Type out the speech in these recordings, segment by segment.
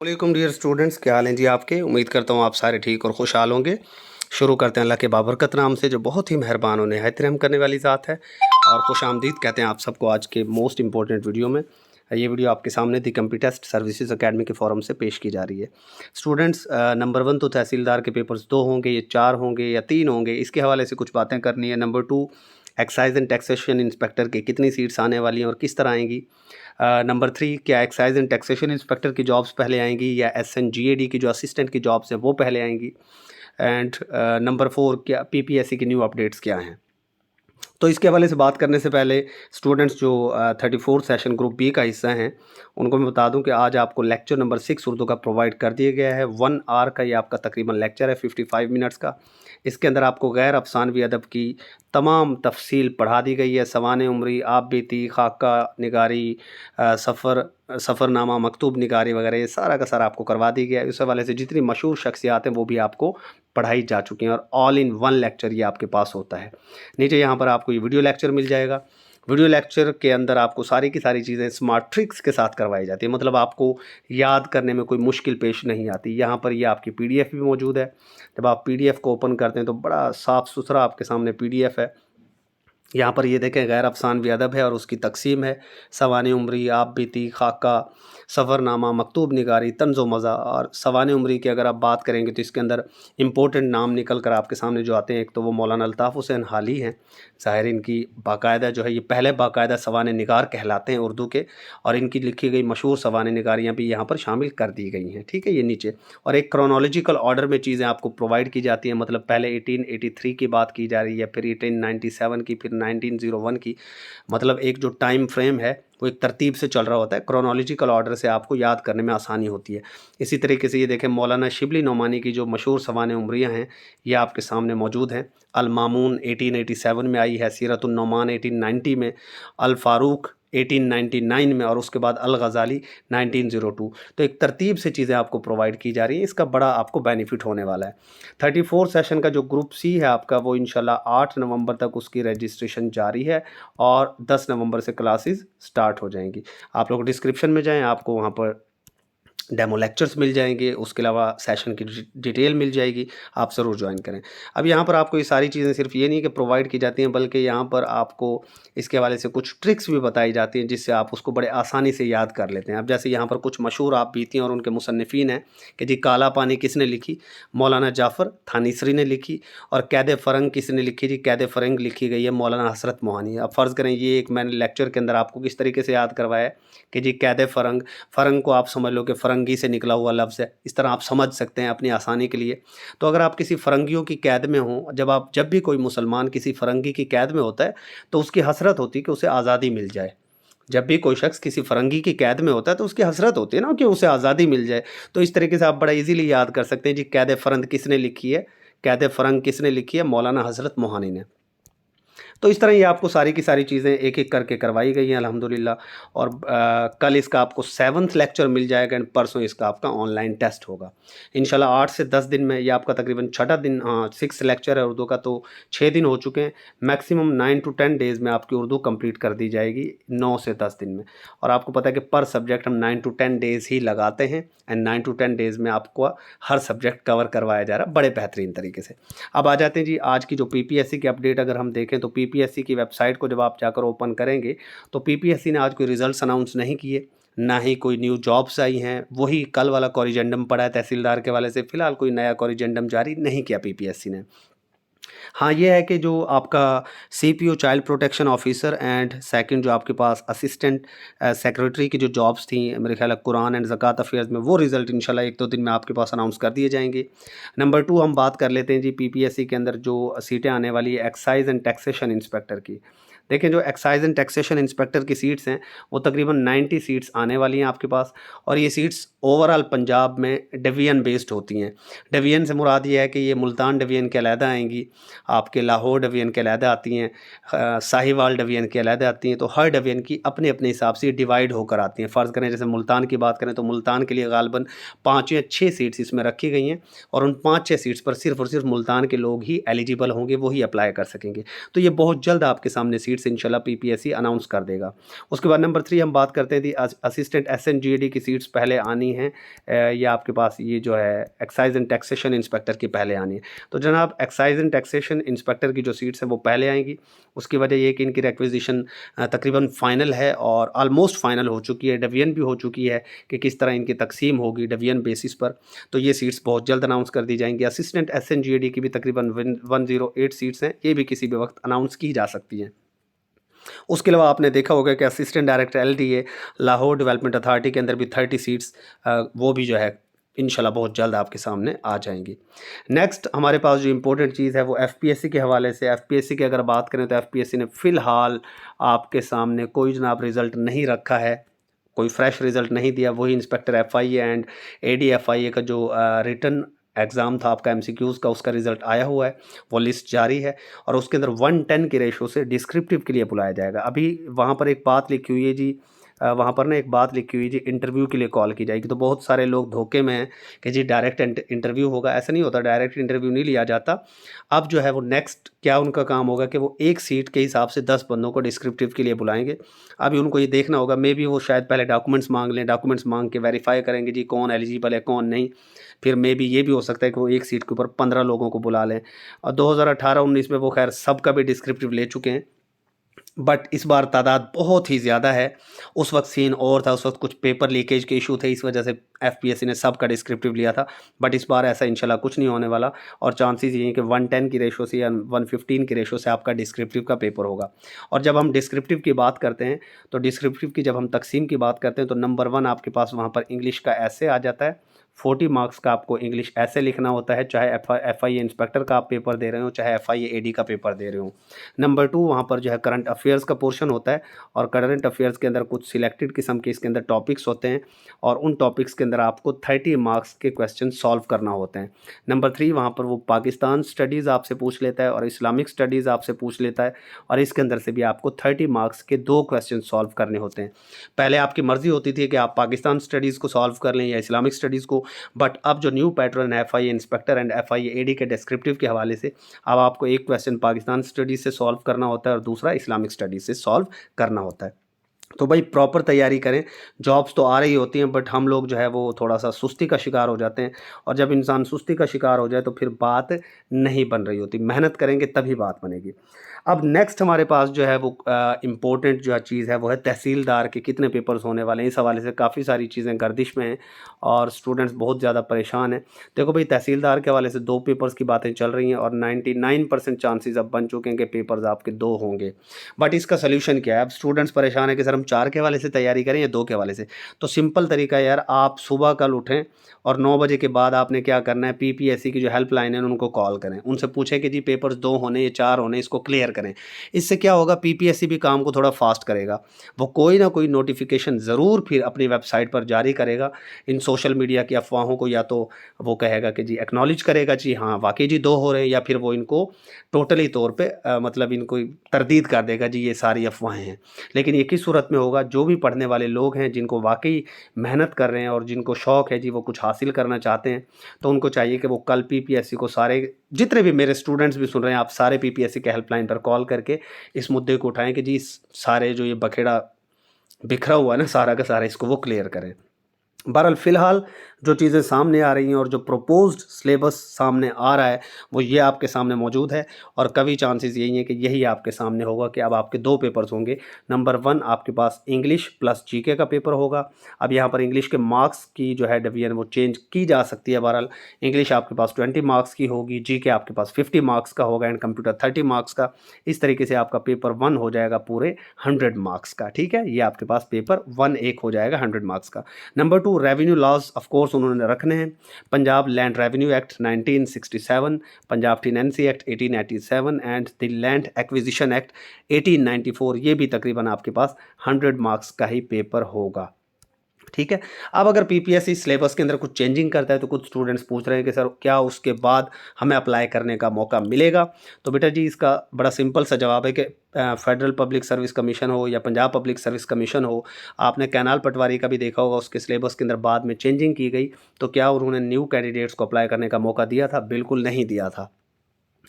वालेकुम dear students, क्या हाल हैं जी आपके। उम्मीद करता हूँ आप सारे ठीक और खुशहाल होंगे। शुरू करते हैं अल्लाह के बाबरकत नाम से, जो बहुत ही मेहरबान और निहायत रहम करने वाली ज़ात है। और खुश आमदीद कहते हैं आप सबको आज के मोस्ट इंपॉर्टेंट वीडियो में। ये वीडियो आपके सामने दी कंप्यूटर टेस्ट सर्विसेज अकेडमी के फोरम से पेश की जा रही है। स्टूडेंट्स, नंबर 1 तो तहसीलदार के पेपर्स 2 होंगे, ये 4 होंगे या 3 होंगे, इसके हवाले से कुछ बातें करनी है। Number 2, excise and taxation inspector की कितनी सीट्स आने वाली हैं और किस तरह आएंगी। नंबर 3, क्या एक्साइज एंड टैक्सेशन इंस्पेक्टर की जॉब्स पहले आएंगी या SNGAD की जो असिस्टेंट की जॉब्स हैं वो पहले आएंगी। एंड नंबर 4, क्या PPSC की न्यू अपडेट्स क्या हैं। तो इसके हवाले से बात करने से पहले स्टूडेंट्स जो 34 सेशन ग्रुप बी का हिस्सा हैं, उनको मैं बता दूं कि आज आपको लेक्चर नंबर 6 उर्दू का प्रोवाइड कर दिया गया है। 1 आवर का ये आपका तकरीबन लेक्चर है, 55 मिनट्स का। इसके अंदर आपको गैर अफसानवी अदब की तमाम तफसील पढ़ा दी गई है। सवाने उम्री, आप बीती, खाका निगारी, सफ़रनामा, मकतूब निगारी वगैरह, ये सारा का सारा आपको करवा दी गया है। इस हवाले से जितनी मशहूर शख्सियात हैं वो भी आपको पढ़ाई जा चुकी हैं और ऑल इन वन लेक्चर ये आपके पास होता है। नीचे यहाँ पर आपको ये वीडियो लेक्चर मिल जाएगा। वीडियो लेक्चर के अंदर आपको सारी की सारी चीज़ें स्मार्ट ट्रिक्स के साथ करवाई जाती है, मतलब आपको याद करने में कोई मुश्किल पेश नहीं आती। यहाँ पर ये आपकी PDF भी मौजूद है। जब आप PDF को ओपन करते हैं तो बड़ा साफ़ सुथरा आपके सामने PDF है। यहाँ पर ये देखें, गैर अफसानवी अदब है और उसकी तकसीम है। सवाने उम्री, आप बीती, खाका, सफ़रनामा, मकतूब निगारी, तंज़ो मज़ा। और सवाने उम्री की अगर आप बात करेंगे तो इसके अंदर इंपॉर्टेंट नाम निकल कर आपके सामने जो आते हैं, एक तो वो मौलाना अल्ताफ़ हुसैन हाली हैं। ज़ाहिर इनकी बाकायदा जो है ये पहले बाकायदा सवाने निगार कहलाते हैं उर्दू के, और इनकी लिखी गई मशहूर सवाने निगारियाँ भी यहाँ पर शामिल कर दी गई हैं। ठीक है, ये नीचे और एक क्रोनोलॉजिकल ऑर्डर में चीज़ें आपको प्रोवाइड की जाती हैं, मतलब पहले 1883 की बात की जा रही है, फिर 1897 की, फिर 1901 की। मतलब एक जो टाइम फ्रेम है वो एक तरतीब से चल रहा होता है। क्रोनोलॉजिकल ऑर्डर से आपको याद करने में आसानी होती है। इसी तरीके से ये देखें, मौलाना शिबली नोमानी की जो मशहूर सवाने उम्रियाँ हैं ये आपके सामने मौजूद हैं। अल मामून 1887 में आई है, सीरतुन नोमान 1890 में, अल फ़ारूक 1899 में, और उसके बाद अल गज़ाली 1902। तो एक तरतीब से चीज़ें आपको प्रोवाइड की जा रही हैं, इसका बड़ा आपको बेनिफिट होने वाला है। 34 सेशन का जो ग्रुप C है आपका, वो इंशाल्लाह 8 नवंबर तक उसकी रजिस्ट्रेशन जारी है और 10 नवंबर से क्लासेस स्टार्ट हो जाएंगी। आप लोग डिस्क्रिप्शन में जाएं, आपको वहाँ पर डेमो लेक्चर्स मिल जाएंगे, उसके अलावा सेशन की डिटेल मिल जाएगी, आप ज़रूर ज्वाइन करें। अब यहाँ पर आपको ये सारी चीज़ें सिर्फ ये नहीं कि प्रोवाइड की जाती हैं, बल्कि यहाँ पर आपको इसके हवाले से कुछ ट्रिक्स भी बताई जाती हैं जिससे आप उसको बड़े आसानी से याद कर लेते हैं। अब जैसे यहाँ पर कुछ मशहूर आप बीती और उनके मुसन्निफ़ीन हैं कि जी काला पानी किसने लिखी, मौलाना जाफ़र थानीसरी ने लिखी। और कैद फ़रंग किसने लिखी, जी कैद फ़रंग लिखी गई है मौलाना हसरत मोहानी। अब फ़र्ज़ करें ये एक मैंने लेक्चर के अंदर आपको किस तरीके से याद करवाया है कि जी कैद फ़रंग, फ़रंग को आप समझ लो कि फ़रंगी से निकला हुआ लफ्ज़ है, इस तरह आप समझ सकते हैं अपनी आसानी के लिए। तो अगर आप किसी फ़रंगियों की कैद में हों, जब भी कोई मुसलमान किसी फ़रंगी की कैद में होता है तो उसकी हसरत होती है कि उसे आज़ादी मिल जाए। जब भी कोई शख्स किसी फ़रंगी की कैद में होता है तो उसकी हसरत होती है ना कि उसे आज़ादी मिल जाए। तो इस तरीके से आप बड़ा ईज़िली याद कर सकते हैं जी कैद फ़रंग किसने लिखी है, कैद फ़रंग किसने लिखी है, मौलाना हज़रत मोहानी ने। तो इस तरह ये आपको सारी की सारी चीज़ें एक-एक करके करवाई गई हैं अल्हम्दुलिल्लाह। और कल इसका आपको 7th लेक्चर मिल जाएगा एंड परसों इसका आपका ऑनलाइन टेस्ट होगा। इंशाल्लाह 8 से 10 दिन में ये आपका तकरीबन छठा दिन, 6 लेक्चर है उर्दू का, तो 6 दिन हो चुके हैं। मैक्सिमम 9 टू 10 डेज़ में आपकी उर्दू कंप्लीट कर दी जाएगी, 9 से 10 दिन में। और आपको पता है कि पर सब्जेक्ट हम 9 टू 10 डेज़ ही लगाते हैं एंड 9 टू 10 डेज़ में आपको हर सब्जेक्ट कवर करवाया जा रहा है बड़े बेहतरीन तरीके से। अब आ जाते हैं जी आज की जो PPSC की अपडेट अगर हम देखें तो PPSC की वेबसाइट को जब आप जाकर ओपन करेंगे तो PPSC ने आज कोई रिज़ल्ट्स अनाउंस नहीं किए, ना ही कोई न्यू जॉब्स आई हैं। वही कल वाला कॉरिजेंडम पड़ा है तहसीलदार के वाले से, फ़िलहाल कोई नया कॉरिजेंडम जारी नहीं किया PPSC ने। हाँ, ये है कि जो आपका CPO child protection officer and second जो आपके पास असिस्टेंट सेक्रेटरी की जो जॉब्स थी, मेरे ख्याल है कुरान एंड ज़कात अफेयर्स में, वो रिज़ल्ट इंशाल्लाह 1-2 दिन में आपके पास अनाउंस कर दिए जाएंगे। नंबर 2 हम बात कर लेते हैं जी PPSC के अंदर जो सीटें आने वाली है एक्साइज़ एंड टैक्सेशन इंस्पेक्टर की। देखें, जो एक्साइज़ एंड टैक्सेशन इंस्पेक्टर की सीट्स हैं वो तकरीबन 90 सीट्स आने वाली हैं आपके पास, और ये सीट्स ओवरऑल पंजाब में डिवीज़न बेस्ड होती हैं। डिवीज़न से मुराद ये है कि ये मुल्तान डिवीज़न के अलहदा आएंगी, आपके लाहौर डिवीज़न के अलहदा आती हैं, साहिवाल डिवीज़न के अलहदा आती हैं। तो हर डिवीज़न की अपने अपने हिसाब से डिवाइड होकर आती हैं। फ़र्ज़ करें जैसे मुल्तान की बात करें तो मुल्तान के लिए ग़ालिबन 5 या 6 सीट्स इसमें रखी गई हैं, और उन 5-6 सीट्स पर सिर्फ़ और सिर्फ मुल्तान के लोग ही एलिजिबल होंगे, वो ही अप्लाई कर सकेंगे। तो ये बहुत जल्द आपके सामने सीट्स सीट्स इंशाल्लाह पीपीएससी अनाउंस कर देगा। उसके बाद नंबर 3 हम बात करते हैं असिस्टेंट एसएनजीएडी की सीट्स पहले आनी हैं, या आपके पास ये जो है एक्साइज एंड टैक्सेशन इंस्पेक्टर की पहले आनी है। तो जनाब एक्साइज एंड टैक्सेशन इंस्पेक्टर की जो सीट्स हैं वो पहले आएंगी। उसकी वजह ये कि इनकी रिक्विजिशन तकरीबन फ़ाइनल है और ऑलमोस्ट फ़ाइनल हो चुकी है, डिवीजन भी हो चुकी है कि किस तरह इनकी तकसीम होगी डिवीजन बेसिस पर। तो ये सीट्स बहुत जल्द अनाउंस कर दी जाएंगी। असिस्टेंट एसएनजीएडी की भी तकरीबन 108 सीट्स हैं, ये भी किसी भी वक्त अनाउंस की जा सकती हैं। उसके अलावा आपने देखा होगा कि assistant director LDA Lahore development authority के अंदर भी 30 सीट्स वो भी जो है इंशाल्लाह बहुत जल्द आपके सामने आ जाएंगी। नेक्स्ट हमारे पास जो इम्पोर्टेंट चीज़ है वो एफपीएससी के हवाले से। एफपीएससी की अगर बात करें तो एफपीएससी ने फ़िलहाल आपके सामने कोई जनाब रिज़ल्ट नहीं रखा है, कोई फ्रेश रिज़ल्ट नहीं दिया। वही इंस्पेक्टर एफआईए एंड एडीएफआईए का जो रिटन एग्ज़ाम था आपका एमसीक्यूज़ का, उसका रिज़ल्ट आया हुआ है, वो लिस्ट जारी है और उसके अंदर 110 के रेशो से डिस्क्रिप्टिव के लिए बुलाया जाएगा। अभी वहाँ पर एक बात लिखी हुई है जी, वहाँ पर ना एक बात लिखी हुई जी, इंटरव्यू के लिए कॉल की जाएगी। तो बहुत सारे लोग धोखे में हैं कि जी डायरेक्ट इंटरव्यू होगा। ऐसा नहीं होता, डायरेक्ट इंटरव्यू नहीं लिया जाता। अब जो है वो नेक्स्ट क्या उनका काम होगा कि वो एक सीट के हिसाब से 10 बंदों को डिस्क्रिप्टिव के लिए बुलाएंगे। अभी उनको ये देखना होगा, मे बी वो शायद पहले डॉक्यूमेंट्स मांग लें, डॉक्यूमेंट्स मांग के वेरीफाई करेंगे जी कौन एलिजिबल है कौन नहीं। फिर मे बी ये भी हो सकता है कि वो एक सीट के ऊपर 15 लोगों को बुला लें। और 2018-19 में वो खैर सबका भी डिस्क्रिप्टिव ले चुके हैं, बट इस बार तादाद बहुत ही ज़्यादा है। उस वक्त सीन और था, उस वक्त कुछ पेपर लीकेज के इशू थे, इस वजह से एफपीएससी ने सबका डिस्क्रिप्टिव लिया था। बट इस बार ऐसा इंशाल्लाह कुछ नहीं होने वाला और चांसेस ये हैं कि 110 की रेशो से या 115 की रेशो से आपका डिस्क्रिप्टिव का पेपर होगा। और जब हम डिस्क्रिप्टिव की बात करते हैं तो डिस्क्रिप्टिव की जब हम तकसीम की बात करते हैं तो नंबर 1 आपके पास वहाँ पर इंग्लिश का ऐसे आ जाता है। 40 मार्क्स का आपको इंग्लिश ऐसे लिखना होता है, चाहे एफआईए इंस्पेक्टर का आप पेपर दे रहे हो, चाहे एफआईए एडी का पेपर दे रहे हो। नंबर 2 वहाँ पर जो है करंट अफेयर्स का पोर्शन होता है और करंट अफेयर्स के अंदर कुछ सिलेक्टेड किस्म के इसके अंदर टॉपिक्स होते हैं और उन टॉपिक्स के अंदर आपको 30 मार्क्स के क्वेश्चन सॉल्व करना होते हैं। नंबर 3 वहाँ पर वो पाकिस्तान स्टडीज़ आपसे पूछ लेता है और इस्लामिक स्टडीज़ आपसे पूछ लेता है और इसके अंदर से भी आपको 30 मार्क्स के 2 क्वेश्चन सॉल्व करने होते हैं। पहले आपकी मर्ज़ी होती थी कि आप पाकिस्तान स्टडीज़ को सॉल्व कर लें या इस्लामिक स्टडीज़ को, बट अब जो न्यू पैटर्न है FIA inspector and FIA AD के डिस्क्रिप्टिव के हवाले से, अब आपको एक क्वेश्चन पाकिस्तान स्टडीज़ से सॉल्व करना होता है और दूसरा इस्लामिक स्टडीज़ से सॉल्व करना होता है। तो भाई प्रॉपर तैयारी करें। जॉब्स तो आ रही होती हैं बट हम लोग जो है वो थोड़ा सा सुस्ती का शिकार हो जाते हैं और जब इंसान सुस्ती का शिकार हो जाए तो फिर बात नहीं बन रही होती। मेहनत करेंगे तभी बात बनेगी। अब नेक्स्ट हमारे पास जो है वो इम्पोर्टेंट जो चीज़ है वो है तहसीलदार के कितने पेपर्स होने वाले हैं। इस हवाले से काफ़ी सारी चीज़ें गर्दिश में हैं और स्टूडेंट्स बहुत ज़्यादा परेशान हैं। देखो भाई तहसीलदार के हवाले से 2 पेपर्स की बातें चल रही हैं और 99% चांसेस अब बन चुके हैं कि पेपर्स आपके 2 होंगे। बट इसका सलूशन क्या है? अब स्टूडेंट्स परेशान है कि सर हम 4 के हवाले से तैयारी करें या 2 के हवाले से। तो सिंपल तरीका है यार, आप सुबह कल उठें और 9 बजे के बाद आपने क्या करना है, पीपीएससी की जो हेल्पलाइन है उनको कॉल करें, उनसे पूछें कि जी पेपर्स 2 होने या 4 होने, इसको क्लियर करें। इससे क्या होगा, पीपीएससी भी काम को थोड़ा फास्ट करेगा। वो कोई ना कोई नोटिफिकेशन ज़रूर फिर अपनी वेबसाइट पर जारी करेगा। इन सोशल मीडिया की अफवाहों को या तो वो कहेगा कि जी एक्नॉलेज करेगा जी हाँ वाकई जी 2 हो रहे हैं, या फिर वो इनको टोटली तौर पे मतलब इनको तरदीद कर देगा जी ये सारी अफवाहें हैं। लेकिन ये किस सूरत में होगा, जो भी पढ़ने वाले लोग हैं जिनको वाकई मेहनत कर रहे हैं और जिनको शौक़ है जी वो कुछ हासिल करना चाहते हैं, तो उनको चाहिए कि वो कल पीपीएससी को, सारे जितने भी मेरे स्टूडेंट्स भी सुन रहे हैं, आप सारे पीपीएससी के हेल्पलाइन पर कॉल करके इस मुद्दे को उठाएं कि जी सारे जो ये बखेड़ा बिखरा हुआ है ना सारा का सारा, इसको वो क्लियर करें। बहरहाल फ़िलहाल जो चीज़ें सामने आ रही हैं और जो प्रपोज्ड सिलेबस सामने आ रहा है वो ये आपके सामने मौजूद है और कभी चांसेस यही हैं कि यही आपके सामने होगा कि अब आपके 2 पेपर्स होंगे। नंबर 1 आपके पास इंग्लिश प्लस जीके का पेपर होगा। अब यहाँ पर इंग्लिश के मार्क्स की जो है डिवीजन वो चेंज की जा सकती है। बहरहाल इंग्लिश आपके पास 20 मार्क्स की होगी, जीके आपके पास 50 मार्क्स का होगा एंड कंप्यूटर 30 मार्क्स का। इस तरीके से आपका पेपर 1 हो जाएगा पूरे 100 मार्क्स का। ठीक है, ये आपके पास पेपर 1 एक हो जाएगा 100 मार्क्स का। Number 2 revenue laws of course उन्होंने रखने हैं। Punjab land revenue act 1967, Punjab tenancy act 1887 and the land acquisition act 1894, ये भी तकरीबन आपके पास 100 मार्क्स का ही पेपर होगा। ठीक है, अब अगर पीपीएससी सिलेबस के अंदर कुछ चेंजिंग करता है तो कुछ स्टूडेंट्स पूछ रहे हैं कि सर क्या उसके बाद हमें अप्लाई करने का मौका मिलेगा। तो बेटा जी इसका बड़ा सिंपल सा जवाब है कि फेडरल पब्लिक सर्विस कमीशन हो या पंजाब पब्लिक सर्विस कमीशन हो, आपने कैनाल पटवारी का भी देखा होगा, उसके सिलेबस के अंदर बाद में चेंजिंग की गई। तो क्या उन्होंने न्यू कैंडिडेट्स को अप्लाई करने का मौका दिया था? बिल्कुल नहीं दिया था।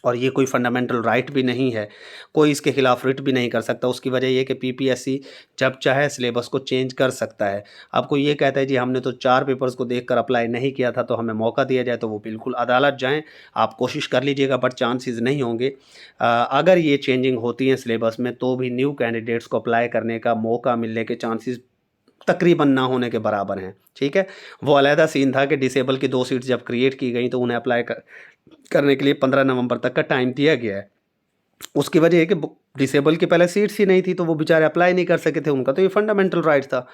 और ये कोई फंडामेंटल राइट भी नहीं है, कोई इसके खिलाफ रिट भी नहीं कर सकता। उसकी वजह ये कि पीपीएससी जब चाहे सिलेबस को चेंज कर सकता है। आपको ये कहता है जी हमने तो 4 पेपर्स को देखकर अप्लाई नहीं किया था तो हमें मौका दिया जाए, तो वो बिल्कुल अदालत जाएँ, आप कोशिश कर लीजिएगा, बट चांसेस नहीं होंगे। अगर ये चेंजिंग होती है सिलेबस में तो भी न्यू कैंडिडेट्स को अप्लाई करने का मौका मिलने के चांसेस तकरीबन ना होने के बराबर हैं, ठीक है। वो अलहदा सीन था कि डिसेबल की 2 सीट्स जब क्रिएट की गई तो उन्हें अप्लाई करने के लिए 15 नवंबर तक का टाइम दिया गया है। उसकी वजह है कि डिसेबल की पहले सीट्स ही नहीं थी तो वो बेचारे अप्लाई नहीं कर सके थे, उनका तो ये फंडामेंटल राइट था,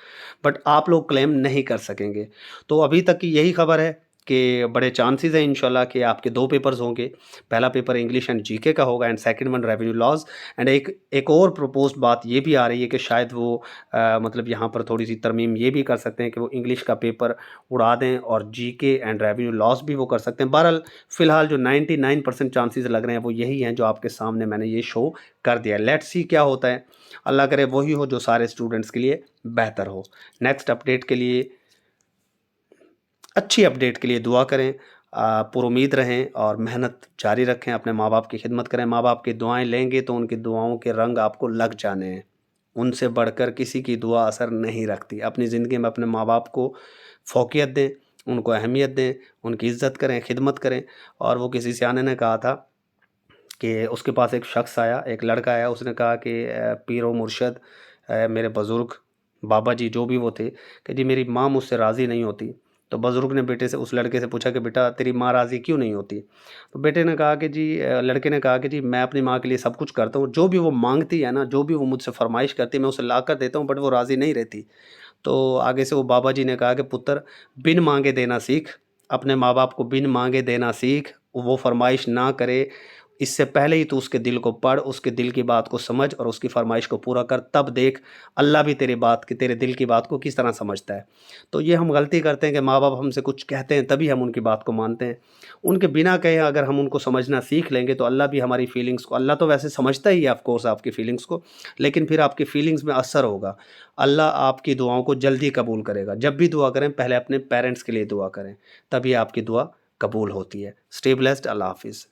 बट आप लोग क्लेम नहीं कर सकेंगे। तो अभी तक की यही खबर है कि बड़े चांसेस हैं इंशाल्लाह कि आपके 2 पेपर्स होंगे। पहला पेपर इंग्लिश एंड जीके का होगा and second one revenue laws. And एक और प्रपोज्ड बात ये भी आ रही है कि शायद वो मतलब यहाँ पर थोड़ी सी तरमीम ये भी कर सकते हैं कि वो इंग्लिश का पेपर उड़ा दें और जीके एंड रेवेन्यू लॉज भी वो कर सकते हैं। बहरहाल फ़िलहाल जो 99% चांसेस लग रहे हैं वो यही हैं जो आपके सामने मैंने ये शो कर दिया। लेट्स सी क्या होता है, अल्लाह करे वही हो जो सारे स्टूडेंट्स के लिए बेहतर हो। नेक्स्ट अपडेट के लिए, अच्छी अपडेट के लिए दुआ करें, पुरुमीद रहें और मेहनत जारी रखें, अपने माँ बाप की खिदमत करें। माँ बाप की दुआएं लेंगे तो उनकी दुआओं के रंग आपको लग जाने हैं, उनसे बढ़कर किसी की दुआ असर नहीं रखती। अपनी ज़िंदगी में अपने माँ बाप को फ़ौक़ियत दें, उनको अहमियत दें, उनकी इज़्ज़त करें, खिदमत करें। और वो किसी सियाने ने कहा था कि उसके पास एक शख्स आया, एक लड़का आया, उसने कहा कि पीर व मुर्शद, मेरे बुज़ुर्ग बाबा जी जो भी वो थे, कि जी मेरी माँ मुझसे राज़ी नहीं होती। तो बुज़ुर्ग ने बेटे से, उस लड़के से पूछा कि बेटा तेरी माँ राज़ी क्यों नहीं होती? तो बेटे ने कहा कि जी लड़के ने कहा कि जी मैं अपनी माँ के लिए सब कुछ करता हूँ, जो भी वो माँगती है ना, जो भी वो मुझसे फ़रमाइश करती है मैं उसे ला कर देता हूँ, बट वो राज़ी नहीं रहती। तो आगे से वो बाबा जी ने कहा कि पुत्र बिन माँगे देना सीख, अपने माँ बाप को बिन माँगे देना सीख, वो फ़रमाइश ना करे इससे पहले ही तू उसके दिल को पढ़, उसके दिल की बात को समझ और उसकी फ़रमाइश को पूरा कर, तब देख अल्लाह भी तेरे दिल की बात को किस तरह समझता है। तो ये हम गलती करते हैं कि माँ-बाप हमसे कुछ कहते हैं तभी हम उनकी बात को मानते हैं। उनके बिना कहे अगर हम उनको समझना सीख लेंगे तो अल्लाह भी हमारी फ़ीलिंग्स को, अल्लाह तो वैसे समझता ही है ऑफ़ कोर्स आपकी फ़ीलिंग्स को, लेकिन फिर आपकी फ़ीलिंग्स में असर होगा। अल्लाह आपकी दुआओं को जल्दी कबूल करेगा। जब भी दुआ करें पहले अपने पेरेंट्स के लिए दुआ करें, तभी आपकी दुआ कबूल होती है। स्टे ब्लेस्ड, अल्लाह हाफ़िज़।